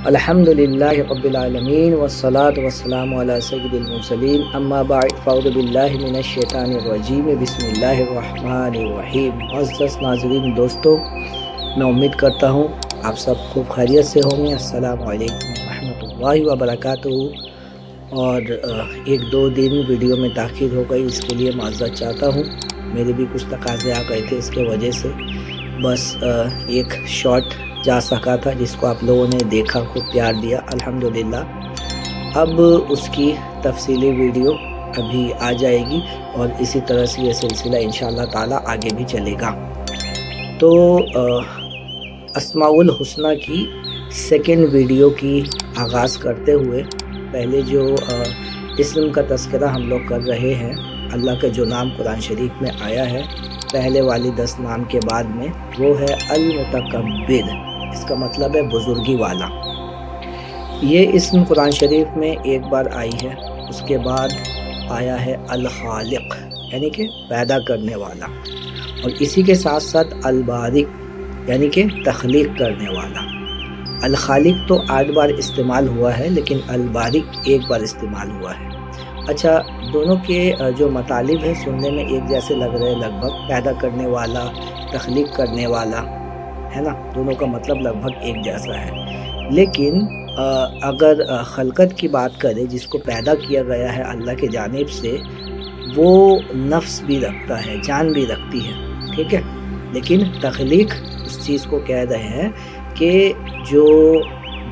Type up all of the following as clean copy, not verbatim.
الحمدللہ رب العالمین والصلاة والسلام علی سید المرسلین اما بعد فاعوذ باللہ من الشیطان الرجیم بسم اللہ الرحمن الرحیم۔ معزز ناظرین دوستو، میں امید کرتا ہوں آپ سب خوب خیریت سے ہوں گے۔ السلام علیکم ورحمۃ اللہ وبرکاتہ۔ اور ایک دو دن ویڈیو میں تاخیر ہو گئی، اس کے لیے معذرت چاہتا ہوں۔ میرے بھی کچھ تقاضے آ گئے تھے، اس کے وجہ سے بس ایک شارٹ جا سکا تھا جس کو آپ لوگوں نے دیکھا، خوب پیار دیا الحمدللہ۔ اب اس کی تفصیلی ویڈیو ابھی آ جائے گی اور اسی طرح سے یہ سلسلہ انشاءاللہ تعالی آگے بھی چلے گا۔ تو اسماء الحسنی کی سیکنڈ ویڈیو کی آغاز کرتے ہوئے پہلے جو اسم کا تذکرہ ہم لوگ کر رہے ہیں، اللہ کا جو نام قرآن شریف میں آیا ہے پہلے والی 10 نام کے بعد میں، وہ ہے المتکبر۔ اس کا مطلب ہے بزرگی والا۔ یہ اسم قرآن شریف میں ایک بار آئی ہے، اس کے بعد آیا ہے الخالق، یعنی کہ پیدا کرنے والا، اور اسی کے ساتھ ساتھ البارئ، یعنی کہ تخلیق کرنے والا۔ الخالق تو 8 بار استعمال ہوا ہے، لیکن البارئ ایک بار استعمال ہوا ہے۔ اچھا، دونوں کے جو مطالب ہیں سننے میں ایک جیسے لگ رہے ہیں، لگ بھگ پیدا کرنے والا، تخلیق کرنے والا، ہے نا، دونوں کا مطلب لگ بھگ ایک جیسا ہے۔ لیکن اگر خلقت کی بات کریں، جس کو پیدا کیا گیا ہے اللہ کے جانب سے، وہ نفس بھی رکھتا ہے، جان بھی رکھتی ہے، ٹھیک ہے۔ لیکن تخلیق اس چیز کو کہہ رہے ہیں کہ جو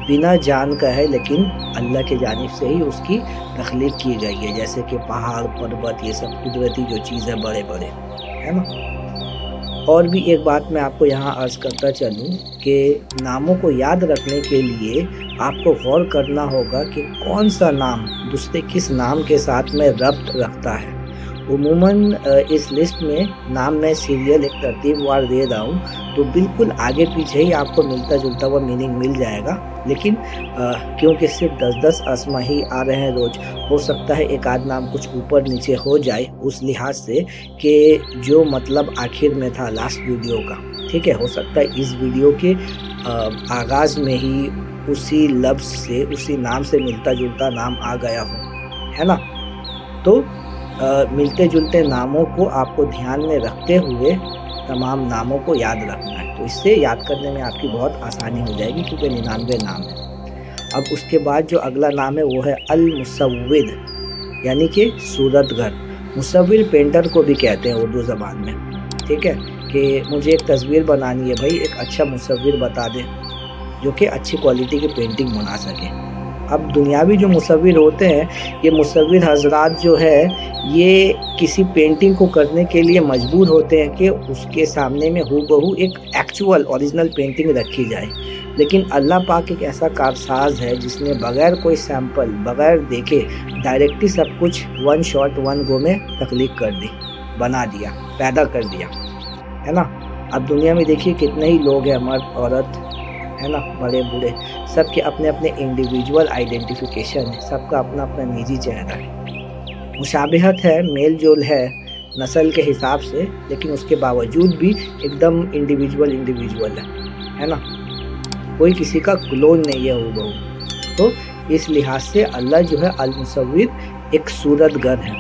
بنا جان کا ہے لیکن اللہ کے جانب سے ہی اس کی تخلیق کی گئی ہے، جیسے کہ پہاڑ، پروت، یہ سب قدرتی جو چیزیں بڑے بڑے، ہے نا۔ اور بھی ایک بات میں آپ کو یہاں عرض کرتا چلوں کہ ناموں کو یاد رکھنے کے لیے آپ کو غور کرنا ہوگا کہ کون سا نام دوسرے کس نام کے ساتھ میں ربط رکھتا ہے۔ عموماً اس لسٹ میں نام میں سیریل ایک ترتیب وار دے رہا ہوں، تو بالکل آگے پیچھے ہی آپ کو ملتا جلتا ہوا میننگ مل جائے گا، لیکن کیونکہ صرف 10 اسما ہی آ رہے ہیں روز، ہو سکتا ہے ایک آدھ نام کچھ اوپر نیچے ہو جائے، اس لحاظ سے کہ جو مطلب آخر میں تھا لاسٹ ویڈیو کا، ٹھیک ہے، ہو سکتا ہے اس ویڈیو کے آغاز میں ہی اسی لفظ سے، اسی نام سے ملتا جلتا نام آ گیا ہو، ہے نا۔ تو ملتے جلتے ناموں کو آپ کو دھیان میں رکھتے ہوئے تمام ناموں کو یاد رکھنا ہے، تو اس سے یاد کرنے میں آپ کی بہت آسانی ہو جائے گی، کیونکہ 99 نام ہے۔ اب اس کے بعد جو اگلا نام ہے وہ ہے المصور، یعنی کہ صورت گر۔ مصور پینٹر کو بھی کہتے ہیں اردو زبان میں، ٹھیک ہے، کہ مجھے ایک تصویر بنانی ہے بھائی، ایک اچھا مصور بتا دے جو کہ اچھی کوالٹی کی پینٹنگ بنا سکے۔ اب دنیاوی جو مصور ہوتے ہیں، یہ مصور حضرات جو ہے، یہ کسی پینٹنگ کو کرنے کے لیے مجبور ہوتے ہیں کہ اس کے سامنے میں ہو بہو ایک ایکچول اوریجنل پینٹنگ رکھی جائے۔ لیکن اللہ پاک ایک ایسا کارساز ہے جس نے بغیر کوئی سیمپل، بغیر دیکھے ڈائریکٹلی سب کچھ 1 شاٹ 1 گو میں تخلیق کر دی، بنا دیا، پیدا کر دیا، ہے نا۔ اب دنیا میں دیکھیے کتنے ہی لوگ ہیں، مرد عورت، ہے نا، بڑے بوڑھے، سب کے اپنے اپنے انڈیویجول آئیڈینٹیفیکیشن ہے، سب کا اپنا اپنا نجی چہرہ ہے، مشابہت ہے، میل جول ہے نسل کے حساب سے، لیکن اس کے باوجود بھی ایک دم انڈیویجول ہے نا، کوئی کسی کا کلون نہیں ہے ہو بہو۔ تو اس لحاظ سے اللہ جو ہے المصور ایک صورت گر ہے،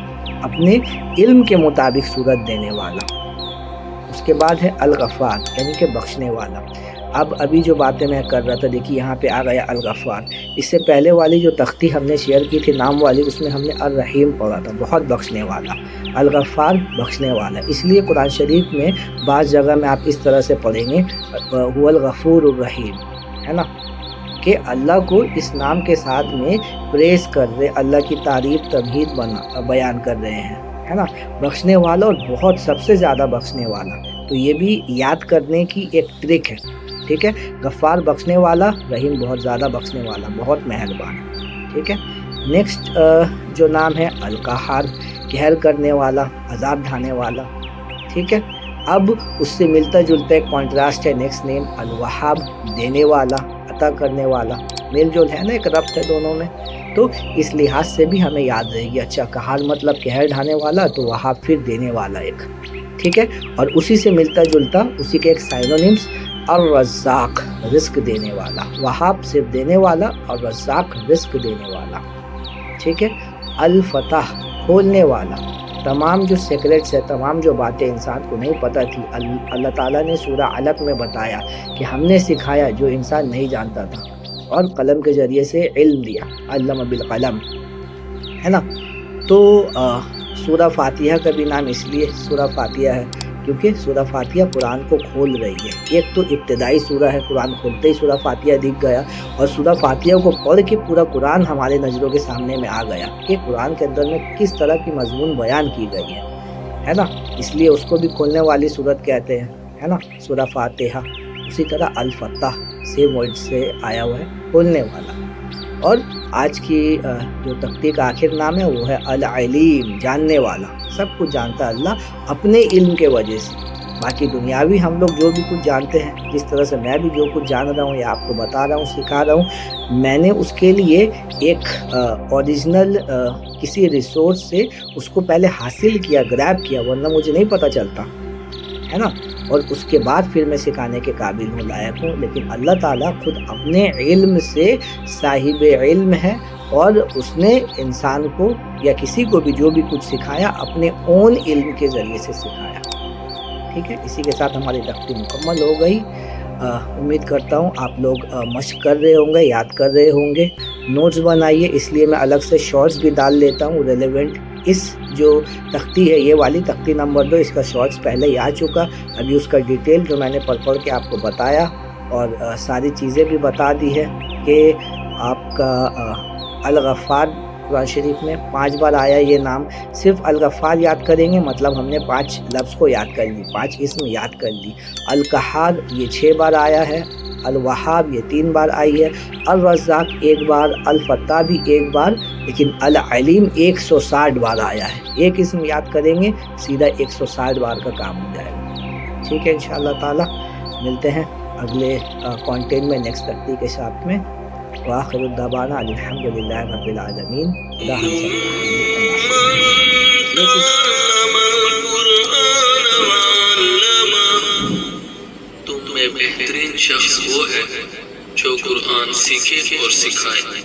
اپنے علم کے مطابق صورت دینے والا۔ اس کے بعد ہے الغفار، یعنی کہ بخشنے والا۔ اب ابھی جو باتیں میں کر رہا تھا، دیکھیے یہاں پہ آ گیا الغفار۔ اس سے پہلے والی جو تختی ہم نے شیئر کی تھی نام والی، اس میں ہم نے الرحیم پڑھا تھا، بہت بخشنے والا۔ الغفار بخشنے والا، اس لیے قرآن شریف میں بعض جگہ میں آپ اس طرح سے پڑھیں گے هو الغفور الرحیم، ہے نا، کہ اللہ کو اس نام کے ساتھ میں پریز کر رہے، اللہ کی تعریف تمہید بیان کر رہے ہیں، ہے نا، بخشنے والا اور بہت سب سے زیادہ بخشنے والا۔ تو یہ بھی یاد کرنے کی ایک ٹرک ہے، ٹھیک ہے۔ غفار بخشنے والا، رحیم بہت زیادہ بخشنے والا، بہت مہربان، ٹھیک ہے۔ نیکسٹ جو نام ہے القہار، قہر کرنے والا، عذاب ڈھانے والا، ٹھیک ہے۔ اب اس سے ملتا جلتا ایک کانٹراسٹ ہے، نیکسٹ نیم الوہاب، دینے والا، عطا کرنے والا، میل جول ہے نا، ایک ربط ہے دونوں میں، تو اس لحاظ سے بھی ہمیں یاد رہے گی۔ اچھا، قہار مطلب قہر ڈھانے والا، تو وہاب پھر دینے والا ایک، ٹھیک ہے۔ اور اسی سے ملتا جلتا، اسی کے ایک سائنونیمز الرزاق رزق دینے والا، وہاب صرف دینے والا اور رزاق رزق دینے والا، ٹھیک ہے. الفتح کھولنے والا. تمام جو سیکریٹس ہے، تمام جو باتیں انسان کو نہیں پتہ تھی، اللہ تعالیٰ نے سورہ علق میں بتایا کہ ہم نے سکھایا جو انسان نہیں جانتا تھا، اور قلم کے ذریعے سے علم دیا، علم بالقلم، ہے نا. تو سورہ فاتحہ کا بھی نام اس لیے سورہ فاتحہ ہے کیونکہ سورہ فاتحہ قرآن کو کھول رہی ہے. ایک تو ابتدائی سورہ ہے، قرآن کھولتے ہی سورہ فاتحہ دکھ گیا، اور سورہ فاتحہ کو پڑھ کے پورا قرآن ہمارے نظروں کے سامنے میں آ گیا کہ قرآن کے اندر میں کس طرح کی مضمون بیان کی گئی ہے نا. اس لیے اس کو بھی کھولنے والی سورت کہتے ہیں، ہے نا، سورہ فاتحہ. اسی طرح الفتح سیم ورڈ سے آیا ہوا ہے، کھولنے والا. اور آج کی جو تختی کا آخر نام ہے وہ ہے العلیم، جاننے والا. سب کچھ جانتا ہے اللہ اپنے علم کے وجہ سے. باقی دنیاوی ہم لوگ جو بھی کچھ جانتے ہیں، جس طرح سے میں بھی جو کچھ جان رہا ہوں یا آپ کو بتا رہا ہوں، سکھا رہا ہوں، میں نے اس کے لیے ایک اوریجنل کسی ریسورس سے اس کو پہلے حاصل کیا، گریب کیا، ورنہ مجھے نہیں پتہ چلتا، ہے نا. اور اس کے بعد پھر میں سکھانے کے قابل ہوں، لائق ہوں. لیکن اللہ تعالیٰ خود اپنے علم سے صاحب علم ہے، اور اس نے انسان کو یا کسی کو بھی جو بھی کچھ سکھایا اپنے اون علم کے ذریعے سے سکھایا. ٹھیک ہے، اسی کے ساتھ ہماری تختی مکمل ہو گئی. امید کرتا ہوں آپ لوگ مشق کر رہے ہوں گے، یاد کر رہے ہوں گے. نوٹس بنائیے، اس لیے میں الگ سے شارٹس بھی ڈال لیتا ہوں ریلیونٹ. اس جو تختی ہے، یہ والی تختی نمبر 2، اس کا شارٹس پہلے ہی آ چکا. ابھی اس کا ڈیٹیل جو میں نے پڑھ کے آپ کو بتایا، اور ساری چیزیں بھی بتا دی ہے کہ آپ کا الغفار قرآن شریف میں 5 بار آیا یہ نام. صرف الغفار یاد کریں گے مطلب ہم نے 5 لفظ کو یاد کر لی، 5 اسم یاد کر لی. القہار یہ 6 بار آیا ہے، الوہاب یہ 3 بار آئی ہے، الرزاق 1 بار، الفتح بھی 1 بار، لیکن العلیم 160 بار آیا ہے. ایک اسم یاد کریں گے سیدھا 160 بار کا کام ہو جائے گا. ٹھیک ہے، انشاءاللہ تعالی ملتے ہیں اگلے کانٹینٹ میں، نیکسٹ تختی کے ساتھ میں. وآخر الدعوانا الحمدللہ رب العالمین. خدا ہم سب تم میں بہترین شخص وہ ہے جو قرآن سیکھے اور سکھائے.